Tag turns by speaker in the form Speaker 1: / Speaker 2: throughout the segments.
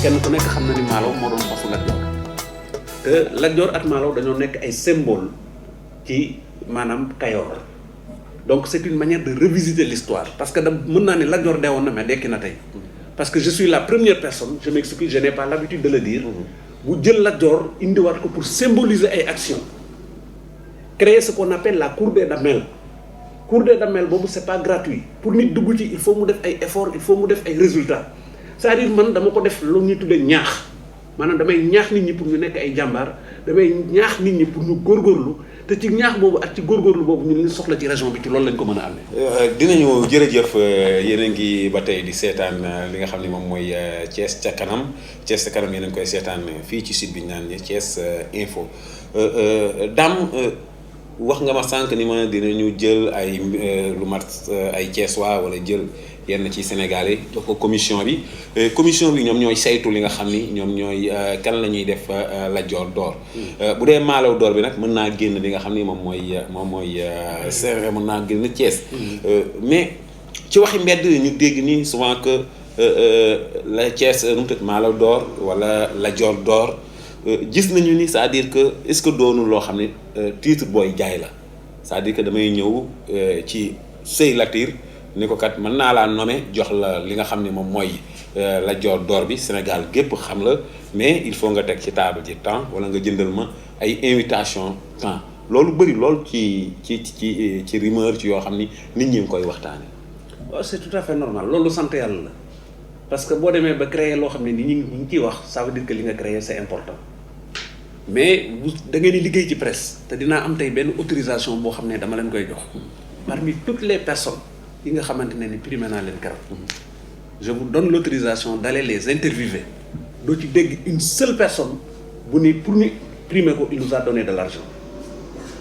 Speaker 1: kenn ku nekk xam na ni Malaw moo doon fasu Lat Joor te Lat Joor ak Malaw dañoo nekk ay symbole ci maanaam Kayoor donc c'est une manière de revisiter l'histoire parce que mën naa ni Lat Joor deewoon na mais dekki na tey parce que je suis la première personne je m'excuse je n'ai pas l'habitude de le dire bu jël Lat Joor indiwaat ko pour symboliser ay actions créer ce qu'on appelle la cour des damels cour des damels boobu c'est pas gratuit pour nit dugg ci il faut mu def ay efforts il faut mu def ay résultats c'est-à-dire man dama ko def lu ñuy tuddee ñaax maanaam damay ñaax nit ñi pour ñu nekk ay jàmbaar damay ñaax nit ñi pour ñu góorgóorlu te ci ñaax boobu ak ci góorgóorlu boobu ñu leen soxla ci région bi ci loolu lañ ko mën a amee.
Speaker 2: dinañu jërëjëf yéen a ngi ba tey di seetaan li nga xam ne moom mooy Thiès ca kanam Thiès ca kanam yéen a ngi koy seetaan fii ci site bi ñu naan Thiès Info Dame wax nga ma sànq ni ma dinañu jël ay lu mat ay Thiessois wala jël. yenn ci Sénégal yi jox ko commission bi ñoom ñooy saytu li nga xam ni ñoom ñooy kan la ñuy def Lat Joor d'or bu dee Malaw d'or bi nag mën naa génn li nga xam ni moom mooy mën naa génn Thiès mais ci waxi mbedd ñu dégg ni souvent que la Thiès nu mu tudd Malaw d'or wala Lat Joor d'or gis nañu ni c'est-à-dire que est-ce que doonu loo xam ni titre booy jaay la c'est-à-dire que damay ñëw ci Sey Latir ni ko kat mën naa laa nommer jox la li nga xam ne moom mooy Lat Joor d'or bi Sénégal gépp xam la mais il faut nga teg ci table ji temps wala nga jëndal ma ay invitation temps loolu bëri lool ci rumeur ci yoo xam ni nit ñi ngi koy waxtaane
Speaker 1: waaw c'est tout à fait normal loolu sant yàlla la parce que boo demee ba créer loo xam ne nit ñi ngi ciy wax ça veut dire que li nga créer c'est important mais da ngeen di liggéey ci presse te dinaa am tey benn autorisation boo xam ne dama leen koy jox parmi toutes les personnes yi nga xamante ne ni primé naa leen keroog je vous donne l'autorisation d'aller les interviewer doo ci dégg une seule personne bu ni pour ñu primer ko il nous a donné de l'argent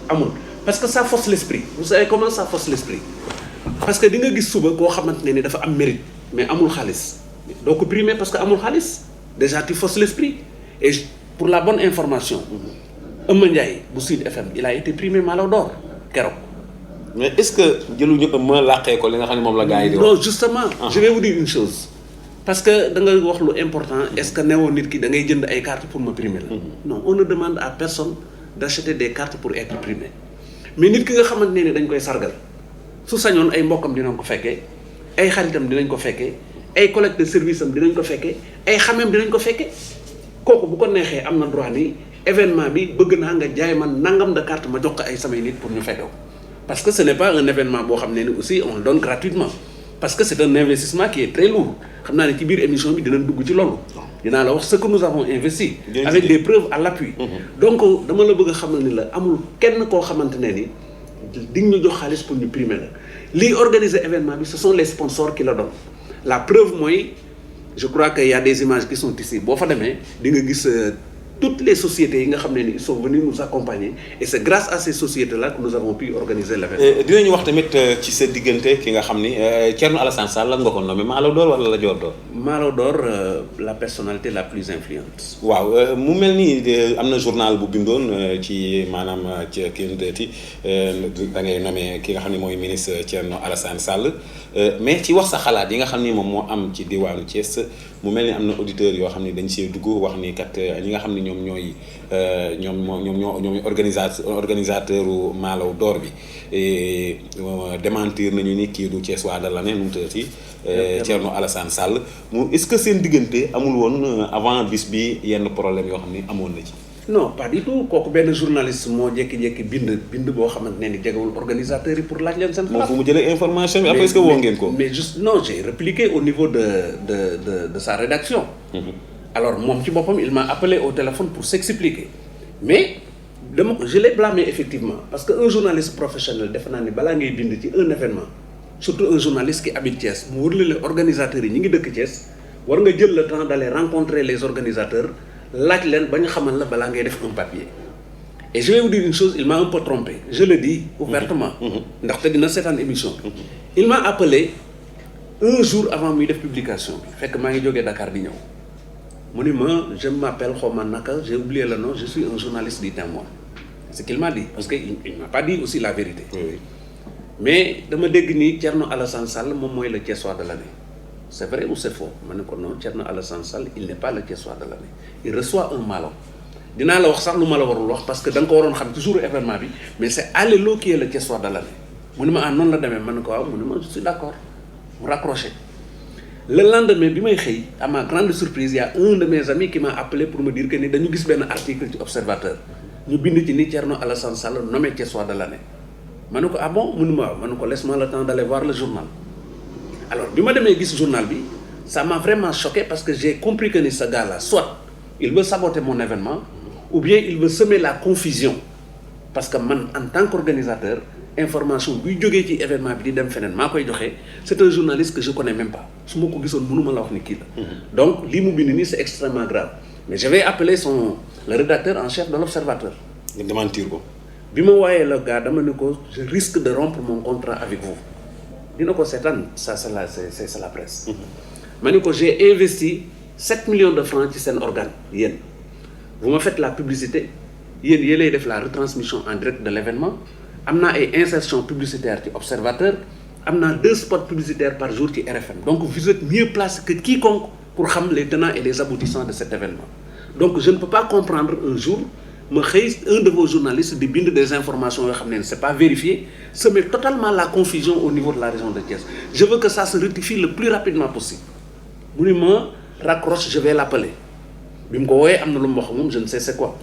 Speaker 1: amul parce que ça fausse l'esprit vous savez comment ça fausse l'esprit parce que di nga gis suba koo xamante ne ni dafa am mérite mais amul xaalis doo ko primer parce que amul xaalis déjà tu fausses l'esprit et pour la bonne information Eumeu Ndiaye bu Sud FM il a été primé Malaw d'or keroog.
Speaker 2: mais est-ce que jëluñu ma làqee ko li nga xam ne moom la gars yi di wax.
Speaker 1: non justement je vais vous dire une chose parce que da nga wax lu important est-ce que newoo nit ki da ngay jënd ay cartes pour ma primer la. non on ne demande à personne d'acheter des cartes pour être primé mais nit ki nga xamante ne ni dañ koy sargal su sañoon ay mbokkam dinañ ko fekkee ay xaritam dinañ ko fekkee ay collègues de service am dinañ ko fekkee ay xameem dinañ ko fekkee kooku bu ko neexee am na droit ni événement bi bëgg naa nga jaay man nangam de carte ma jox ko ay samay nit pour ñu fekkee parce que ce n'est pas un événement boo xam ne ni aussi on le donne gratuitement parce que c'est un investissement qui est très lourd xam naa ne ci biir émission bi dinañ dugg ci loolu dinaa la wax ce que nous avons investi avec des preuves à l'appui donc dama la bëgg a xamal ni la amul kenn koo xamante ne ni di ñu jox xaalis pour ñu primer la liy organiser événement bi ce sont les sponsors qui la donnent la preuve mooy je crois que y a des images qui sont ici boo fa demee di nga gis toutes les sociétés yi nga xam ne ni ils sont venus nous accompagner et c'est grâce à ces sociétés-là que nous avons pu organiser l'événement.
Speaker 2: dinañu wax tamit ci sa diggante ki nga xam ni Thierno Alassane Sall lan nga ko nommé Malaw d'or wala Lat Joor d'or.
Speaker 1: Malaw d'or la personnalité la plus influente.
Speaker 2: waaw mu mel ni am na journal bu bindoon ci maanaam ci kii da ngay nommé ki nga xam ne mooy ministre Thierno Alassane Sall mais ci wax sa xalaat yi nga xam ni moom moo am ci diwaanu Thiès mu mel ni am na auditeurs yoo xam ni dañ see dugg wax ni kat ñi nga xam ni ñoom ñooy organisateur u Malaw d'or bi démentir nañu ni kii du Thiès waa de l'année nu mu tëddati Thierno Alassane Sall mu est-ce que seen diggante amul woon avant bis bi yenn problème yoo xam ni amoon na ci.
Speaker 1: non pas du tout kooku benn journaliste moo jékki-jékki bind boo xamante ne ni jegewul organisateurs yi pour laaj leen seen
Speaker 2: moom fu mu jëlee information bi après est-ce que woo ngeen ko.
Speaker 1: mais juste non j'ai répliqué au niveau de sa rédaction. Alors moom ci boppam il m'a appelé au téléphone pour s'expliquer mais je l'ai blâmé effectivement parce que un journaliste professionnel defe naa ni balaa ngay bind ci un événement surtout un journaliste qui habite Thiès mu wër la organisateurs yi ñi ngi dëkk Thiès war nga jël le temps d'aller rencontrer les organisateurs laaj leen ba ñu xamal la balaa ngay def un papier et je vais vous dire une chose il m'a un peu trompé je le dis ouvertement ndaxte dina seetaan émission bi il m'a appelé un jour avant muy def publication bi fekk maa ngi jógee Dakar di ñëw mu ni ma je m'appelle xawma naka j'ai oublié le nom je suis un journaliste du Témoin c'est ce qu'il m'a dit parce que il m'a pas dit aussi la vérité mais dama dégg ni Thierno Alassane Sall moom mooy le Thiessois de l'année c'est vrai ou c'est faux ma ne ko non Thierno Alassane Sall il n'est pas le Thiessois de l'année il reçoit un malon dinaa la wax sax lu ma la warul wax parce que da nga ko waroon xam toujours événement bi mais c'est Allé Lo qui est le Thiessois de l'année mu ne ma noonu la demee ma ne ko waaw mu ne ma je suis d'accord mu raccroché le lendemain bi may xëy à ma grande surprise il y a un de mes amis qui m'a appelé pour me dire que ni dañu gis benn article ci Observateur ñu bind ci ni Thierno Alassane Sall nommé Thiessois de l'année ma ne ko ah bon mu ne ma waaw ma ne ko laisse-moi le temps d'aller voir le journal alors bi ma demee gis journal bi ça m'a vraiment choqué parce que j'ai compris que ni ce gars-là soit il veut saboter mon événement ou bien il veut semer la confusion parce que man en tant qu'organisateur information buy jógee ci événement bi di dem feneen maa koy joxe c'est un journaliste que je connais même pas su ma ko gisoon mënuma la wax ni kii la donc lii mu bind nii c'est extrêmement grave mais je vais appeler le rédacteur en chef de l'Observateur
Speaker 2: nga démentir ko
Speaker 1: bi ma wooyee le gars dama ne ko je risque de rompre mon contrat avec vous dina ko seetaan ça c'est la presse ma ne ko j'ai investi 7 millions de francs ci seen organe yéen vous me faites la publicité yéen yéenay def la retransmission en direct de l'événement am naa ay insertion publicitaire ci Observateur am naa 2 spots publicitaires par jour ci RFM donc vous êtes mieux placé que quiconque pour xam les tenants et les aboutissants de cet événement donc je ne peux pas comprendre un jour ma xëy un de vos journalistes di bind des informations yoo xam ne c'est pas vérifié semer totalement la confusion au niveau de la région de Thiès je veux que ça se rectifie le plus rapidement possible mu ni ma raccroche je vais l'appeler bi mu ko wooyee am na lu mu wax moom je ne sais c'est quoi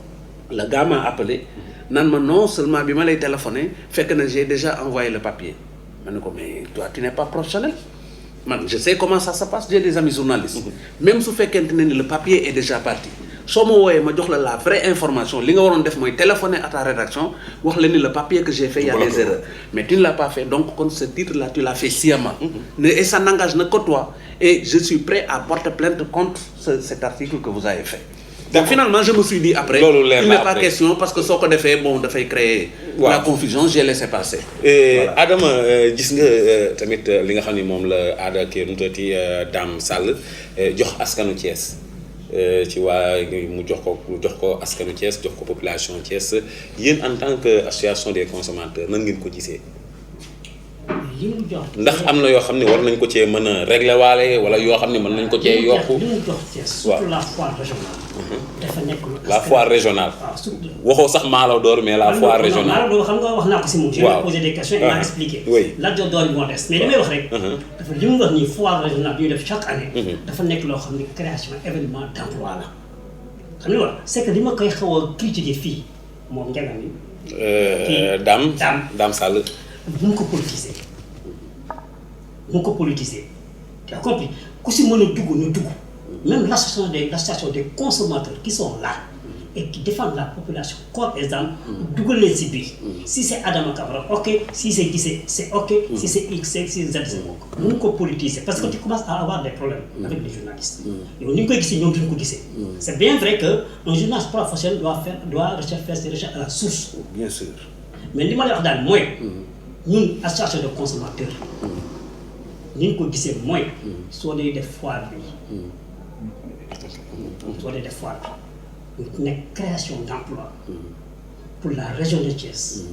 Speaker 1: le gars m'a appelé naan ma non seulement bi ma lay téléphoné fekk na j'ai déjà envoyé le papier ma ne ko mais toi tu n'es pas professionnel man je sais comment ça se passe j'ai des amis journalistes même su fekkente ne ni le papier est déjà parti soo ma wooyee ma jox la vraie information li nga waroon def mooy téléphoner à ta rédaction wax la ni le papier que j'ai fait il y a des erreurs mais tu ne l'as pas fait donc kon ce titre là tu l'as fait sciemment et ça n'engage que toi et je suis prêt à porter plainte contre cet article que vous avez fait donc finalement je me suis dit après il n'est pas question parce que soo ko defee bon dafay créer la confusion j'ai laissé passer
Speaker 2: Adama gis nga tamit li nga xam ni moom la aada kii nu tati Dame Sall jox askanu Thiès ci waa mu jox ko askanu Thiès jox ko population Thiès yéen en tant que association des consommateurs nan ngeen ko gisee ndax am na yoo xam ne war nañ ko cee mën a régler waale wala yoo xam ne mën nañ ko cee yokku
Speaker 3: li mu jox Thiès surtout la foire régionale dafa nekk
Speaker 2: la foire régionale waxoo sax Malaw d'Or mais la foire régionale
Speaker 3: Malaw d'Or xam nga wax naa ko si moom j'ai posé des questions il m'a expliqué Lat Dior d'Or bi moo des mais li may wax rek dafa li mu wax nii foire régionale bi ñu def chaque année dafa nekk loo xam ne création événement d'emploi la xam nga wala c'est que li ma koy xaw a critiquer fii moom njagam yi Dame Sall bu mu ko politiser tu as compris ku si mën a dugg ñu dugg même l'association des consommateurs qui sont là et qui défendent la population corps et âme dugal leen si biir si c'est Adama Camara ok si c'est Guissé c'est ok si c'est X si c'est Z c'est ok mun ko politiser parce que tu commences à avoir des problèmes avec les journalistes yow ni nga koy gisee ñoom duñu ko gisee c'est bien vrai que un journaliste professionnel doit faire ses recherches à la source
Speaker 1: bien sûr
Speaker 3: mais li ma lay wax daal mooy ñun association de consommateurs ni ñu ko gisee mooy soo dee def foire bi nekk création d'emploi pour la région de Thiès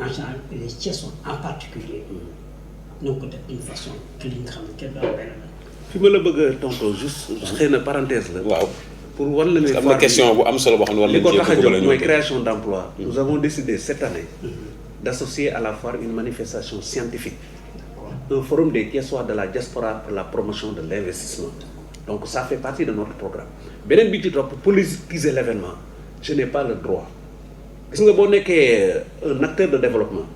Speaker 3: en général les Thiessois en particulier ñoo ko def d'une façon que li nga xam ne kenn du am benn
Speaker 1: fi ma la bëgg a tontoo juste xëy na parenthèse la
Speaker 2: waaw
Speaker 1: pour war la ne
Speaker 2: am na question bu am solo boo xam ne war
Speaker 1: li ko tax a jóg mooy
Speaker 2: nañ
Speaker 1: création d'emploi nous avons décidé cette année d'associer à la foire une manifestation scientifique un forum des Thiessois de la diaspora pour la promotion de l'investissement donc ça fait partie de notre programme beneen bi ci topp politiser l'événement je n'ai pas le droit gis nga boo nekkee un acteur de développement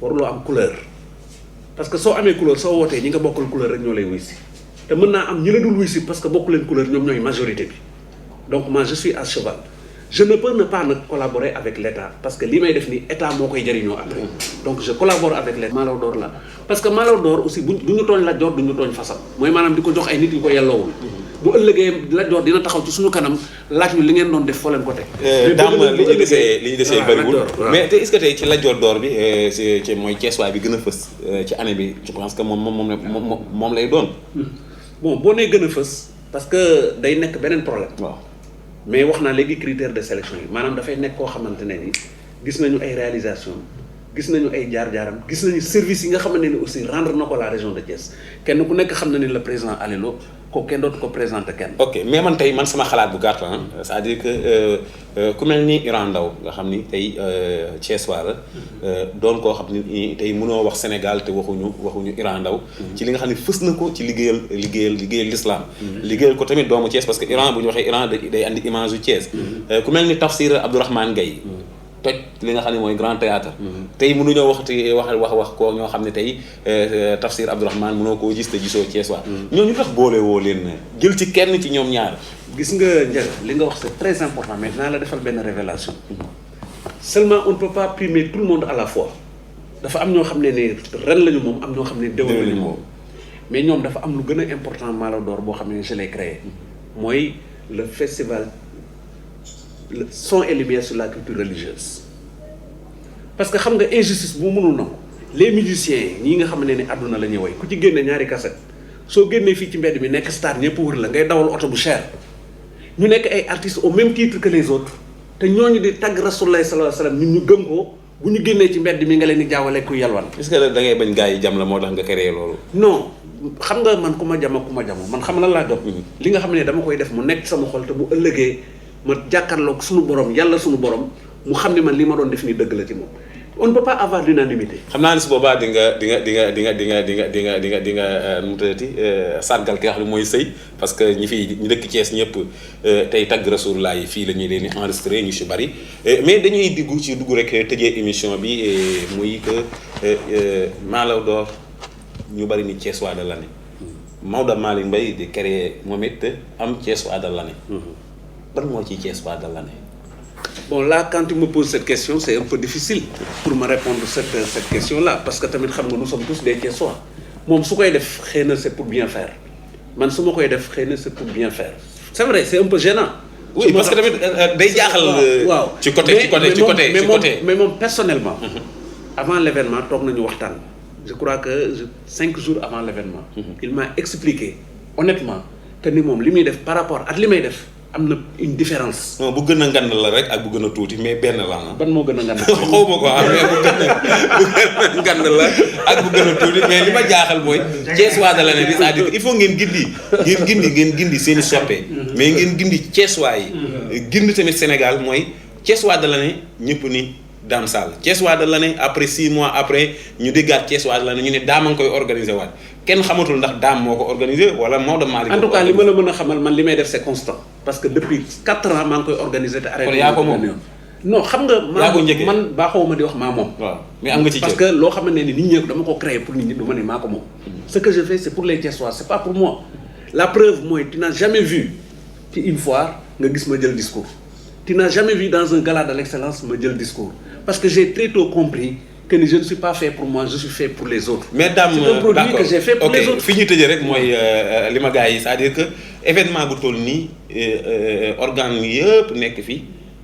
Speaker 1: waruloo am couleur parce que soo amee couleur soo wootee ñi nga bokkal couleur rek ñoo lay wuy si te mën naa am ñi la dul wuy si parce que bokku leen couleur ñoom ñooy majorité bi donc moi je suis à cheval je ne peux ne pas collaborer avec l'État parce que li may def ni État moo koy jëriñoo après donc je collabore avec l'État Malaw d'Or la parce que Malaw d'Or aussi du ñu tooñ Lat Dior du ñu tooñ Fasal mooy maanaam di ko jox ay nit yu ko yelloowul bu ëllëgee Lat Dior dina taxaw ci suñu kanam laaj ñu li ngeen doon def foo leen ko teg
Speaker 2: Dame li ñu desee bëriwul mais te est-ce que tey ci Lat Dior d'Or bi ci mooy Thiessois bi gën a fës ci année bi je pense que moom lay doon
Speaker 1: bon boo nee gën a fës parce que day nekk beneen problème
Speaker 2: waaw
Speaker 1: mais wax naa léegi critère de sélection yi maanaam dafay nekk koo xamante ne ni gis nañu ay réalisation gis nañu ay jaar-jaaram gis nañu service yi nga xamante ne aussi rendre na ko la région de Thiès kenn ku nekk xam na ni le président Alilo ko kenn dootu ko présenté kenn.
Speaker 2: ok mais man tey man sama xalaat bu gàtt la c'est-à-dire que ku mel ni Iran Ndao nga xam ni tey Thiès waa la doon koo xam ni tey mënoo wax Sénégal te waxuñu Iran Ndao ci li nga xam ne fës na ko ci liggéeyal l'islam. liggéeyal ko tamit doomu Thiès parce que Iran bu ñu waxee Iran day andi image yu Thiès. ku mel ni Tafsir Abdourahmane Gaye toj li nga xam ne mooy grand théâtre tey mënuñoo wax ko ñoo xam ne tey Tafsir Abdourahmane mënoo koo gis te gisoo Thiès waa ñooñu tax boole woo leen jël ci kenn ci ñoom ñaar.
Speaker 1: gis nga Ndiaga li nga wax c'est très important mais dinaa la defal benn révélation seulement on ne peut pas primer tout le monde à la fois dafa am ñoo xam ne ren lañu moom am ñoo xam ne déwén lañu moom mais ñoom dafa am lu gën a important Malo d'Or boo xam ne je l'ai créé mooy le festival le son et lumière sur la culture religieuse parce que xam nga injustice bu mënul nangu les musiciens ñi nga xam ne àdduna la ñuy woy ku ci génne ñaari cassette soo génnee fii ci mbedd mi nekk star ñëpp wër la ngay dawal oto bu cher ñu nekk ay artistes au même titre que les autres te ñooñu di tagg Rasulullah sallallahu alayhi wasallam ñun ñu gëm ko bu ñu génnee ci mbedd mi nga leen di jaawale ku yalwaan.
Speaker 2: est-ce que da ngay bañ gars yi jam la moo tax nga créé loolu.
Speaker 1: non xam nga man ku ma jam man xam lan laa gëm. li nga xam ne dama koy def mu nekk sama xol te bu ëllëgee ma jàkkaarloog suñu borom yàlla suñu borom mu xam ne man li ma doon def ni dëgg la ci moom on ne peut pas avoir l'unanimité.
Speaker 2: xam naa ne su boobaa di nga nu mu tëddati sargal ki nga xam ne mooy sëy parce que ñi dëkk Thiès ñëpp tey tagg Rasulullah yi fii la ñuy leen di enregistré ñu si bari mais dañuy dugg rek tëjee émission bi muy que Malo d'Or ñu bari ni Thiès waa de l'année Maodo Malick Mbaye di créer moom it am Thiès waa de l'année. ban moo ci Thiès waa de l'année.
Speaker 1: Bon là quand tu me poses cette question c'est un peu difficile pour me répondre cette question-là parce que tamit xam nga nous sommes tous des Thiessois moom su koy def xëy na c'est pour bien faire man su ma koy def xëy na c'est pour bien faire c'est vrai c'est un peu gênant.
Speaker 2: oui parce que tamit day jaaxal.
Speaker 1: waaw
Speaker 2: ci côté
Speaker 1: mais moom personnellement. avant l'événement toog nañu waxtaan. je crois que 5 jours avant l'événement. il m'a expliqué honnêtement que ni moom li muy def par rapport ak li may def. am na une différence.
Speaker 2: non bu gën a ngand la rek ak bu gën a tuuti mais benn la ah.
Speaker 1: ban moo gën a ngand.
Speaker 2: xaw ma ko mais bu gën a ngand la ak bu gën a tuuti mais li ma jaaxal mooy. Thiès waa de l'année bi c'est-à-dire il faut ngeen gindi seen i soppe. mais ngeen gindi Thiès waa yi. gindi tamit Sénégal mooy Thiès waa de l'année ñëpp ni Dame Sall Thiès waa de l'année après 6 mois après ñu déggaat Thiès waa de l'année ñu ne Dame a ngi koy organiser waat. kenn xamatul ndax Dame moo ko organisé wala Maodo Malick.
Speaker 1: en tout cas li ma la mën a xamal man li may def c'est constant. parce que depuis 4 ans maa ngi koy organisé te arrêté.
Speaker 2: kon yaa ko moom
Speaker 1: non xam nga.
Speaker 2: yaa ko njëkkee
Speaker 1: man baaxoo ma di wax maa moom.
Speaker 2: waaw mais am nga ci
Speaker 1: parce que loo xamante ne nit ñi dama ko créé pour nit ñi du ma ne maa ko moom. ce que je fais c'est pour les Thiessois c'est pas pour moi. la preuve mooy tu n'as jamais vu ci une fois nga gis ma jël discours. tu n'as jamais vu dans un gala de l'excellence ma jël discours parce que j'ai très tôt compris. que je ne suis pas fait pour moi je suis fait pour les autres.
Speaker 2: mais Dame
Speaker 1: c'est un produit que j'ai fait pour les autres.
Speaker 2: fi ñu tëjee rek mooy li ma gars yi c'est-à-dire que événement bu toll nii organes yëpp nekk fii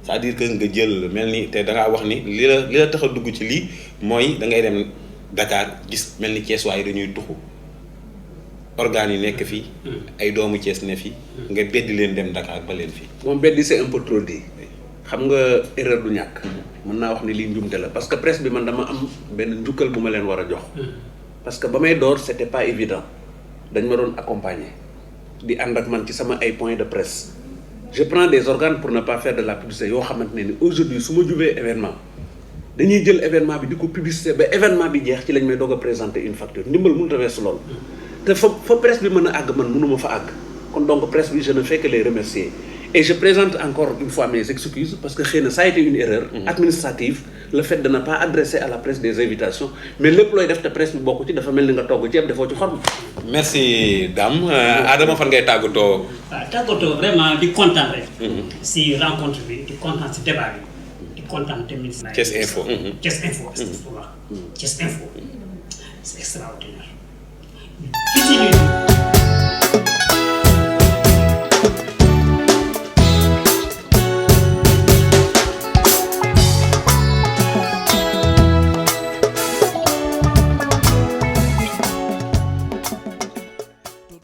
Speaker 2: c'est-à-dire que nga jël mel ni te da ngaa wax ni li la tax a dugg ci lii mooy da ngay dem Dakar gis mel ni Thiès waaye dañuy tuxu organes yi nekk fii. ay doomu Thiès ne fii. nga beddi leen dem Dakar ba leen fii.
Speaker 1: moom beddi c'est un peu trop dit. xam nga erreur du ñàkk. mën naa wax ni lii njumte la parce que presse bi man dama am benn njukkal bu ma leen war a jox. parce que ba may door c'était pas évident dañ ma doon accompagner di ànd ak man ci sama ay points de presse je prends des organes pour ne pas faire de la publicité yoo xamante ne ni aujourd'hui su ma jubee événement dañuy jël événement bi di ko publicité ba événement bi jeex ci lañ may doog a présenter une facture ndimbal mënut a weesu lool te fa presse bi mën a àgg man mënuma fa àgg kon donc presse bi je ne fais que les remercier. Et je présente encore une fois mes excuses parce que ça a été une erreur administrative, le fait de ne pas adresser à la presse des invitations, mais le ploy def ta presse bi bokku ci dafa melni nga togg ceeb defo ci xorm.
Speaker 2: Merci Dame. Adama fan ngay tagoto.
Speaker 3: Tagoto vraiment di content rek. Si rencontre bi, di content ci débat bi. Di content tamit
Speaker 2: Thiès Info.
Speaker 3: Thiès Info. Thiès Info. C'est extraordinaire.